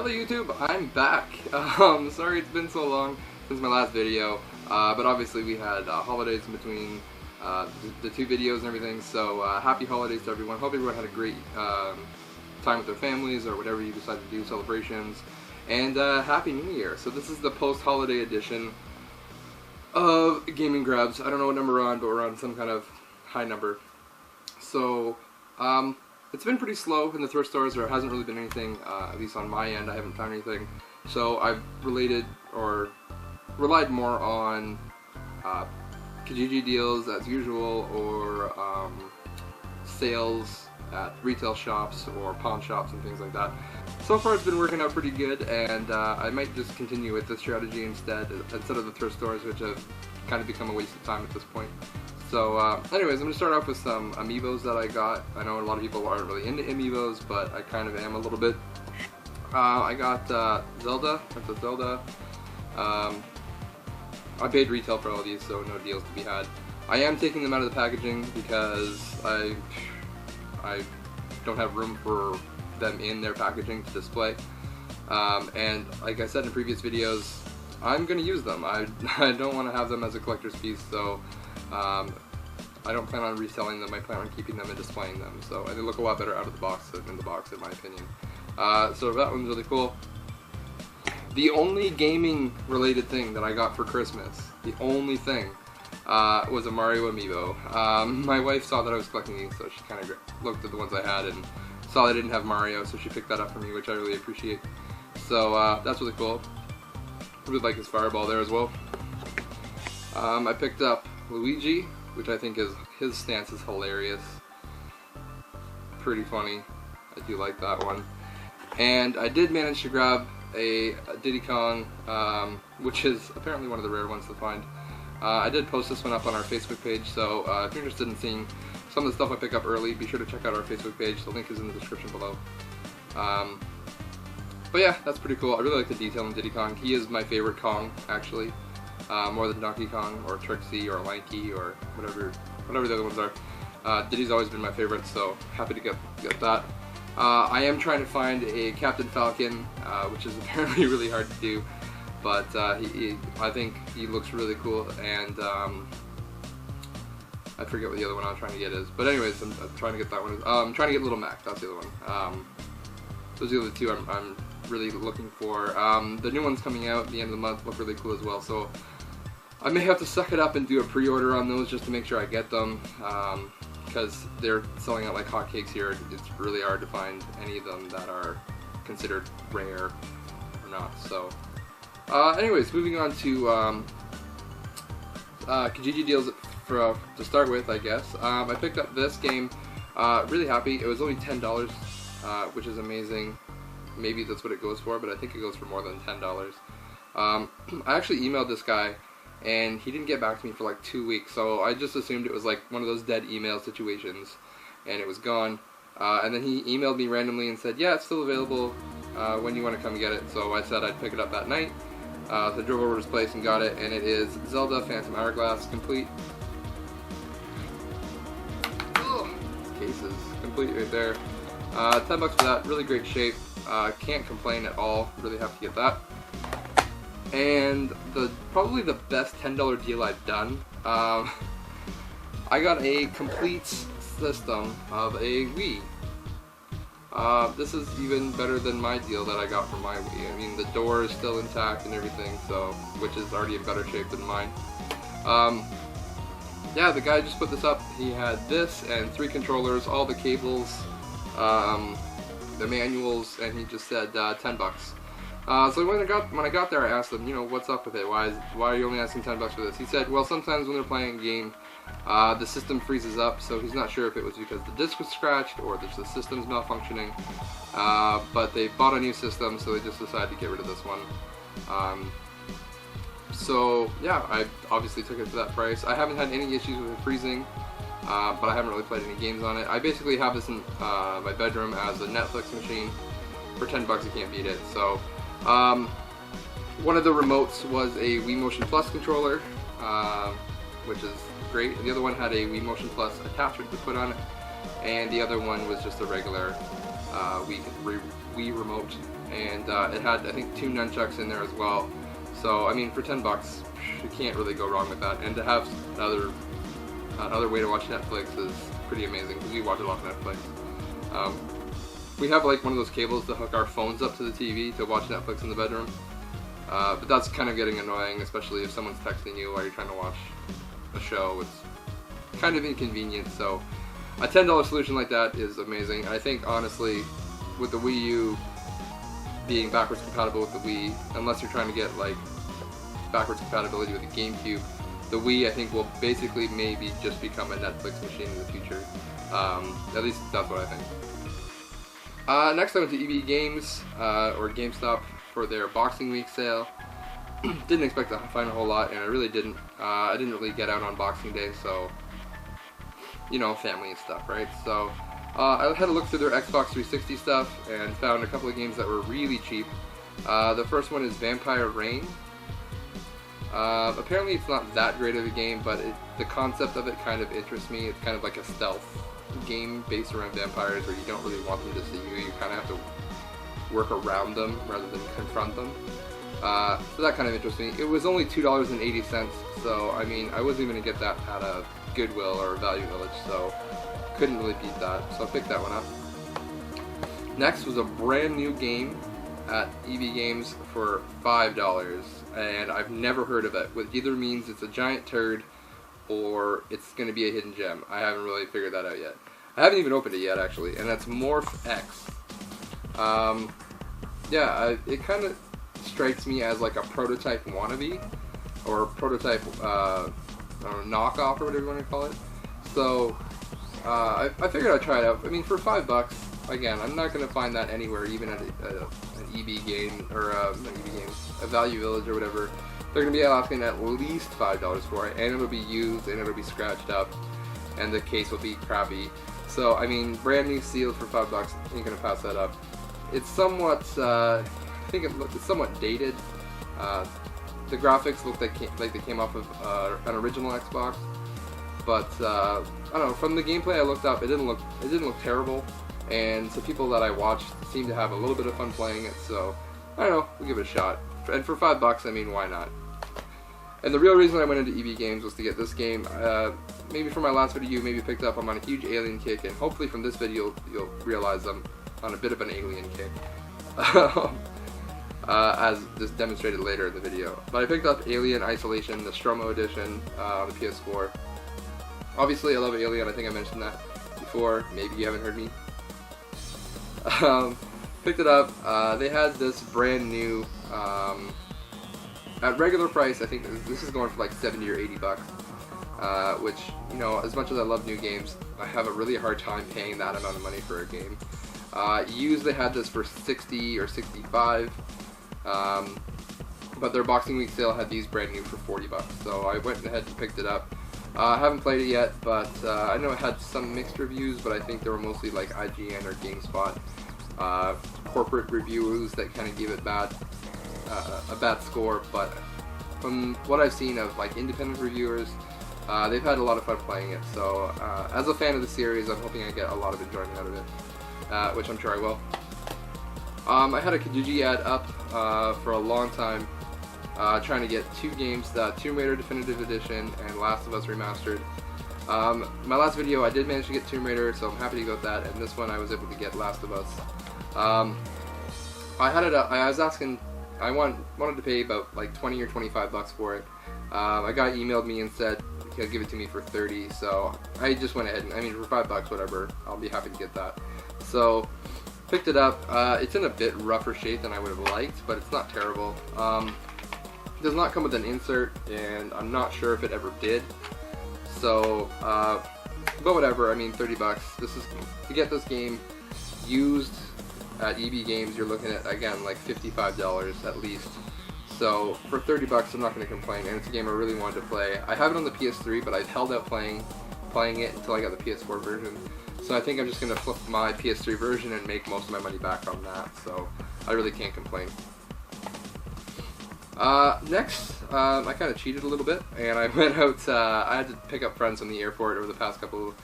Hello YouTube, I'm back. Sorry it's been so long since my last video, but obviously we had holidays in between the two videos and everything, so happy holidays to everyone. Hope everyone had a great time with their families or whatever you decide to do, celebrations, and Happy New Year. So this is the post-holiday edition of Gaming Grabs. I don't know what number we're on, but we're on some kind of high number. So, it's been pretty slow in the thrift stores. There hasn't really been anything, at least on my end. I haven't found anything. So I've relied more on kiji deals as usual, or sales at retail shops or pawn shops and things like that. So far it's been working out pretty good, and I might just continue with this strategy instead of the thrift stores, which have kind of become a waste of time at this point. So anyways, I'm going to start off with some Amigos that I got. I know a lot of people aren't really into Amigos, but I kind of am a little bit. I got Princess Zelda. I paid retail for all of these, so no deals to be had. I am taking them out of the packaging because I don't have room for them in their packaging to display. And like I said in previous videos, I'm going to use them. I don't want to have them as a collector's piece, so I don't plan on reselling them. I plan on keeping them and displaying them. So they look a lot better out of the box than in the box, in my opinion. So that one's really cool. The only gaming related thing that I got for Christmas, the only thing, was a Mario amiibo. My wife saw that I was collecting these, so she kind of looked at the ones I had and saw I didn't have Mario, so she picked that up for me, which I really appreciate. So that's really cool. I really like his fireball there as well. I picked up Luigi, which I think his stance is hilarious. Pretty funny. I do like that one. And I did manage to grab a Diddy Kong, which is apparently one of the rare ones to find. I did post this one up on our Facebook page, so if you're interested in seeing some of the stuff I pick up early, be sure to check out our Facebook page. The link is in the description below. But yeah, that's pretty cool. I really like the detail in Diddy Kong. He is my favorite Kong, actually. More than Donkey Kong or Trixie or Lanky or whatever the other ones are. Diddy's always been my favorite, so happy to get that. I am trying to find a Captain Falcon, which is apparently really hard to do, but I think he looks really cool, and I forget what the other one I'm trying to get is. But anyways, I'm trying to get that one. I'm trying to get Little Mac. That's the other one. Those are the other two I'm really looking for. The new ones coming out at the end of the month look really cool as well, so I may have to suck it up and do a pre-order on those just to make sure I get them, because they're selling out like hotcakes here. It's really hard to find any of them that are considered rare or not. So anyways, moving on to Kijiji deals to start with, I guess. I picked up this game, really happy. It was only $10, which is amazing. Maybe that's what it goes for, but I think it goes for more than $10. I actually emailed this guy, and he didn't get back to me for like 2 weeks, so I just assumed it was like one of those dead email situations, and it was gone. And then he emailed me randomly and said, yeah, it's still available, when you want to come get it. So I said I'd pick it up that night. So I drove over to his place and got it, and it is Zelda Phantom Hourglass complete. Oh, case is complete right there. $10 for that, really great shape. Can't complain at all, really happy to get that. And probably the best $10 deal I've done, I got a complete system of a Wii. This is even better than my deal that I got for my Wii. I mean, the door is still intact and everything, so which is already in better shape than mine. Yeah, the guy just put this up. He had this and 3 controllers, all the cables, the manuals, and he just said $10. So when I got there, I asked him, you know, what's up with it? Why are you only asking $10 for this? He said, well, sometimes when they're playing a game, the system freezes up, so he's not sure if it was because the disc was scratched or the system's malfunctioning. But they bought a new system, so they just decided to get rid of this one. So yeah, I obviously took it for that price. I haven't had any issues with it freezing, but I haven't really played any games on it. I basically have this in my bedroom as a Netflix machine. For $10, you can't beat it. So. One of the remotes was a Wii Motion Plus controller, which is great. The other one had a Wii Motion Plus attachment to put on it, and the other one was just a regular Wii remote, and it had, I think, 2 nunchucks in there as well. So I mean, for $10, you can't really go wrong with that. And to have another way to watch Netflix is pretty amazing, because we watch a lot of Netflix. We have like one of those cables to hook our phones up to the TV to watch Netflix in the bedroom, but that's kind of getting annoying, especially if someone's texting you while you're trying to watch a show. It's kind of inconvenient, so a $10 solution like that is amazing. And I think honestly, with the Wii U being backwards compatible with the Wii, unless you're trying to get like backwards compatibility with the GameCube, the Wii, I think, will basically maybe just become a Netflix machine in the future. At least that's what I think. Next I went to EB Games, or GameStop, for their Boxing Week sale. Didn't expect to find a whole lot, and I really didn't. I didn't really get out on Boxing Day, so, you know, family and stuff, right? So I had to look through their Xbox 360 stuff and found a couple of games that were really cheap. The first one is Vampire Reign. Apparently it's not that great of a game, but the concept of it kind of interests me. It's kind of like a stealth game based around vampires, where you don't really want them to see you. You kind of have to work around them rather than confront them. So that kind of interests me. It was only $2.80, so I mean, I wasn't even going to get that at a Goodwill or a Value Village, so couldn't really beat that. So I picked that one up. Next was a brand new game at EB Games for $5, and I've never heard of it, which either means it's a giant turd or it's going to be a hidden gem. I haven't really figured that out yet. I haven't even opened it yet, actually, and that's Morph X. Yeah, it kind of strikes me as like a prototype wannabe, or prototype knockoff, or whatever you want to call it. So I figured I'd try it out. I mean, for $5, again, I'm not going to find that anywhere, even at an EB game, or not EB Games, a Value Village or whatever. They're going to be asking at least $5 for it, and it'll be used, and it'll be scratched up, and the case will be crappy. So, I mean, brand new sealed for $5, ain't going to pass that up. It's somewhat, I think it's somewhat dated. The graphics look like they came off of an original Xbox, but I don't know. From the gameplay I looked up, it didn't look terrible, and so people that I watched seem to have a little bit of fun playing it. So I don't know, we'll give it a shot. And for $5, I mean, why not? And the real reason I went into EB Games was to get this game. Maybe from my last video, you maybe picked up I'm on a huge Alien kick, and hopefully from this video you'll realize I'm on a bit of an Alien kick. As this demonstrated later in the video. But I picked up Alien Isolation, the Stromo edition, on the PS4. Obviously I love Alien, I think I mentioned that before, maybe you haven't heard me. Picked it up, they had this brand new, at regular price, I think this is going for like $70 or $80, which, you know, as much as I love new games, I have a really hard time paying that amount of money for a game. Used, they had this for $60 or $65, but their Boxing Week sale had these brand new for $40, so I went ahead and picked it up. I haven't played it yet, but I know it had some mixed reviews, but I think they were mostly like IGN or GameSpot corporate reviews that kind of gave it a bad score. But from what I've seen of like independent reviewers, they've had a lot of fun playing it. So as a fan of the series, I'm hoping I get a lot of enjoyment out of it, which I'm sure I will. I had a Kijiji ad up for a long time, trying to get 2 games, the Tomb Raider Definitive Edition and Last of Us Remastered. My last video I did manage to get Tomb Raider, so I'm happy to go with that, and this one I was able to get Last of Us. I had it I was asking, I wanted to pay about like $20 or $25 for it. A guy emailed me and said he'll give it to me for $30, so I just went ahead and, I mean, for $5, whatever, I'll be happy to get that. So picked it up. It's in a bit rougher shape than I would have liked, but it's not terrible. It does not come with an insert, and I'm not sure if it ever did. So, but whatever. I mean, $30. This is to get this game used at EB Games. You're looking at, again, like $55 at least. So for $30, I'm not going to complain. And it's a game I really wanted to play. I have it on the PS3, but I've held out playing it until I got the PS4 version. So I think I'm just going to flip my PS3 version and make most of my money back on that. So I really can't complain. Next, I kind of cheated a little bit, and I went out, I had to pick up friends from the airport over the past couple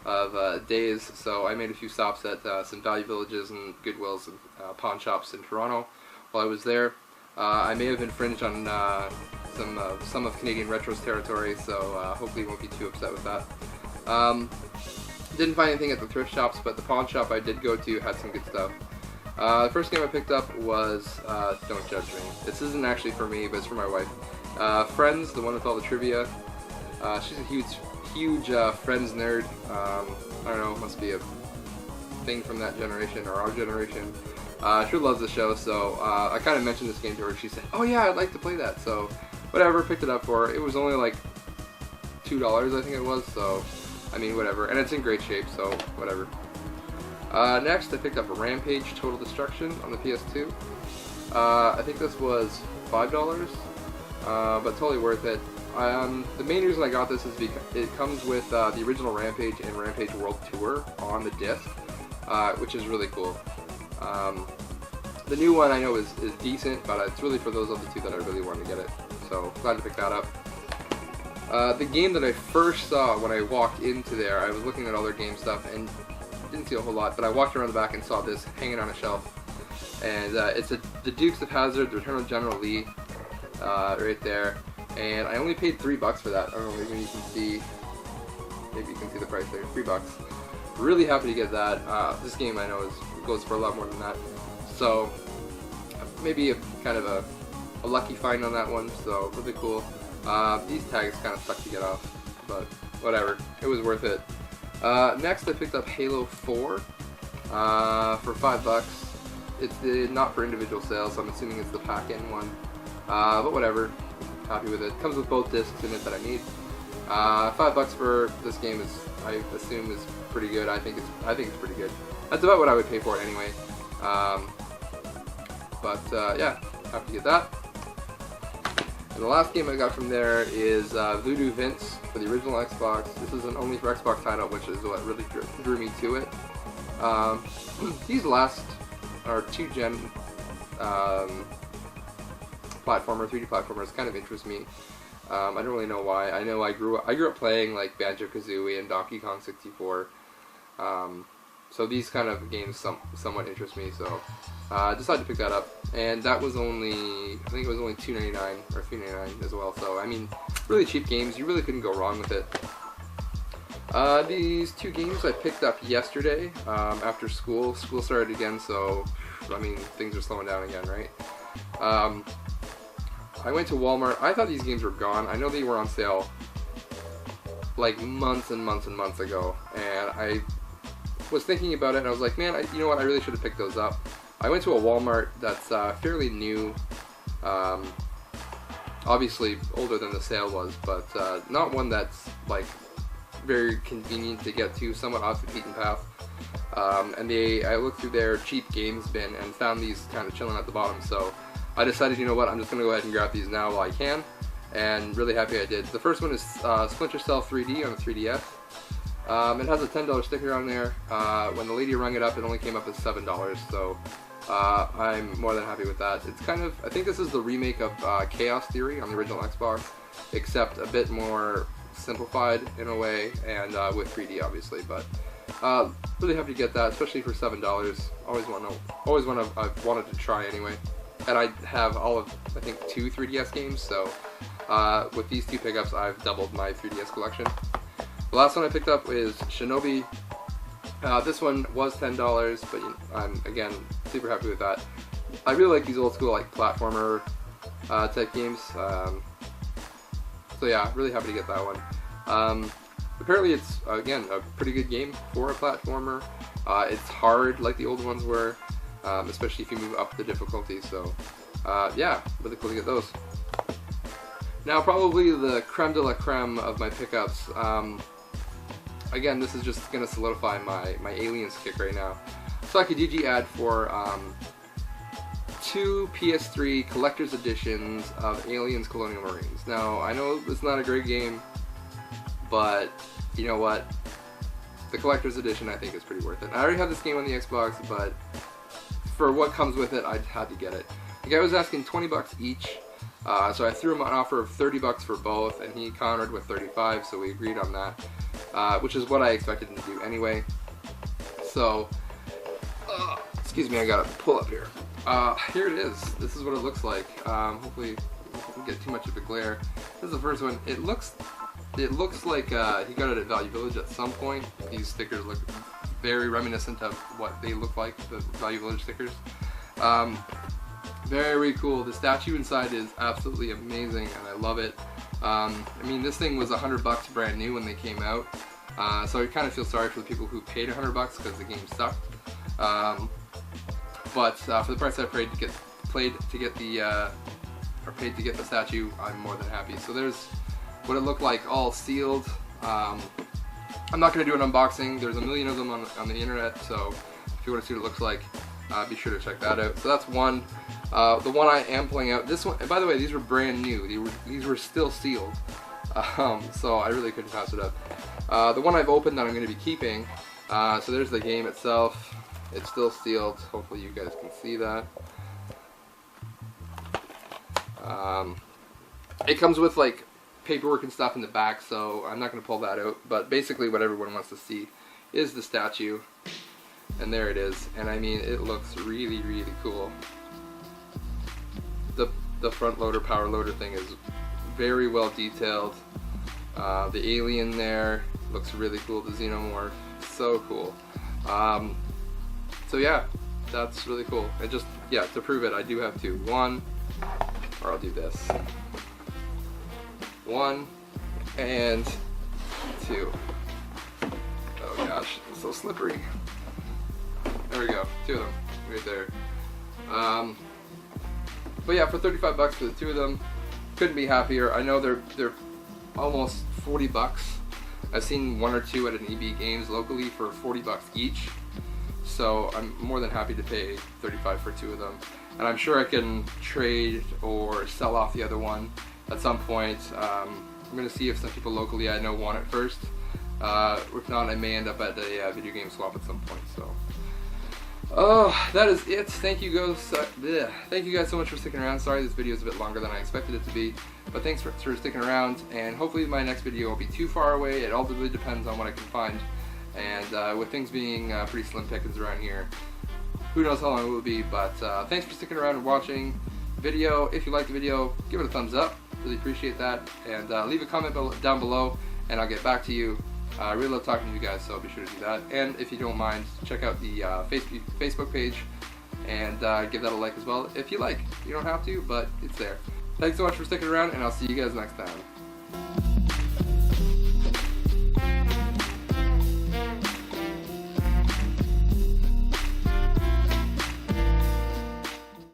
of days, so I made a few stops at some Value Villages and Goodwills and pawn shops in Toronto while I was there. I may have infringed on some of Canadian Retro's territory, so hopefully you won't be too upset with that. Didn't find anything at the thrift shops, but the pawn shop I did go to had some good stuff. The first game I picked up was, don't judge me, this isn't actually for me, but it's for my wife. Friends, the one with all the trivia. She's a huge Friends nerd. I don't know, it must be a thing from that generation, or our generation. She loves the show, so I kind of mentioned this game to her. She said, oh yeah, I'd like to play that, so whatever, picked it up for her. It was only like $2, I think it was, so I mean, whatever. And it's in great shape, so whatever. Next, I picked up a Rampage Total Destruction on the PS2. I think this was $5, but totally worth it. The main reason I got this is because it comes with the original Rampage and Rampage World Tour on the disc, which is really cool. The new one I know is decent, but it's really for those other two that I really wanted to get it. So glad to pick that up. The game that I first saw when I walked into there, I was looking at all their game stuff and didn't see a whole lot, but I walked around the back and saw this hanging on a shelf. And it's the Dukes of Hazzard, the Return of General Lee, right there. And I only paid $3 for that. I don't know, maybe you can see the price there, $3. Really happy to get that. This game I know goes for a lot more than that. So maybe kind of a lucky find on that one, so really cool. These tags kind of suck to get off, but whatever, it was worth it. Next I picked up Halo 4 for $5. It's not for individual sales, so I'm assuming it's the pack-in one, but whatever, happy with it. Comes with both discs in it that I need. $5 for this game is, I assume, is pretty good. I think it's pretty good. That's about what I would pay for it anyway. Yeah, happy to get that. And the last game I got from there is Voodoo Vince for the original Xbox. This is an only for Xbox title, which is what really drew me to it. These last are 2-gen 3D platformers kind of interest me. I don't really know why. I know I grew up playing like Banjo-Kazooie and Donkey Kong 64. So these kind of games somewhat interest me, so I decided to pick that up. And that was only, I think it was only $2.99 or $3.99 as well, so I mean, really cheap games, you really couldn't go wrong with it. These two games I picked up yesterday after school. School started again, so I mean, things are slowing down again, right? I went to Walmart. I thought these games were gone. I know they were on sale like months and months and months ago, and I was thinking about it, and I was like, man, you know what, I really should have picked those up. I went to a Walmart that's fairly new, obviously older than the sale was, but not one that's like very convenient to get to, somewhat off the beaten path. And I looked through their cheap games bin and found these kind of chilling at the bottom, so I decided, you know what, I'm just going to go ahead and grab these now while I can, and really happy I did. The first one is Splinter Cell 3D on the 3DS. It has a $10 sticker on there. When the lady rung it up, it only came up as $7, so I'm more than happy with that. It's kind of, I think this is the remake of Chaos Theory on the original Xbox, except a bit more simplified in a way, and with 3D obviously, but really happy to get that, especially for $7. I've wanted to try anyway. And I have all of, I think, 2 3DS games, so with these 2 pickups, I've doubled my 3DS collection. The last one I picked up is Shinobi. This one was $10, but I'm, again, super happy with that. I really like these old school, like, platformer type games. So yeah, really happy to get that one. Apparently it's, again, a pretty good game for a platformer. It's hard, like the old ones were. Especially if you move up the difficulty, so yeah, really cool to get those. Now probably the creme de la creme of my pickups, again this is just going to solidify my Aliens kick right now. So I could GG ad for 2 PS3 collector's editions of Aliens Colonial Marines. Now I know it's not a great game, but you know what, the collector's edition I think is pretty worth it. I already have this game on the Xbox, but for what comes with it, I had to get it. The guy was asking $20 each, so I threw him an offer of $30 for both, and he countered with $35, so we agreed on that. which is what I expected him to do anyway. So, excuse me, I gotta pull up here. Here it is. This is what it looks like. Hopefully, we don't get too much of a glare. This is the first one. It looks like he got it at Value Village at some point. These stickers look very reminiscent of what they look like, the Value Village stickers. Very cool. The statue inside is absolutely amazing, and I love it. I mean, this thing was $100 brand new when they came out, so I kind of feel sorry for the people who paid $100 because the game sucked. But for the price I paid to get the statue, I'm more than happy. So there's what it looked like, all sealed. I'm not going to do an unboxing. There's a million of them on the internet, so if you want to see what it looks like, be sure to check that out. So that's one. The one I am pulling out, this one, and by the way, these were brand new. These were still sealed, so I really couldn't pass it up. The one I've opened that I'm going to be keeping, so there's the game itself. It's still sealed. Hopefully you guys can see that. It comes with like paperwork and stuff in the back, so I'm not going to pull that out, but basically what everyone wants to see is the statue, and there it is. And I mean, it looks really, really cool. The front loader, power loader thing is very well detailed. The alien there looks really cool, the xenomorph, so cool. So yeah, that's really cool. And just, yeah, to prove it, I do have two. One, or I'll do this. One and two. Oh gosh, it's so slippery. There we go, two of them, right there. But yeah, for $35 for the two of them, couldn't be happier. I know they're almost $40. I've seen one or two at an EB Games locally for $40 each. So I'm more than happy to pay $35 for two of them. And I'm sure I can trade or sell off the other one at some point. I'm going to see if some people locally I know want it first. If not, I may end up at a video game swap at some point. So, that is it. Thank you guys so much for sticking around. Sorry this video is a bit longer than I expected it to be, but thanks for sticking around. And hopefully my next video won't be too far away. It all really depends on what I can find. And with things being pretty slim pickings around here, who knows how long it will be. But thanks for sticking around and watching the video. If you liked the video, give it a thumbs up. Really appreciate that. And leave a comment down below, and I'll get back to you. I really love talking to you guys, so be sure to do that. And if you don't mind, check out the Facebook page and give that a like as well. If you like, you don't have to, but it's there. Thanks so much for sticking around, and I'll see you guys next time.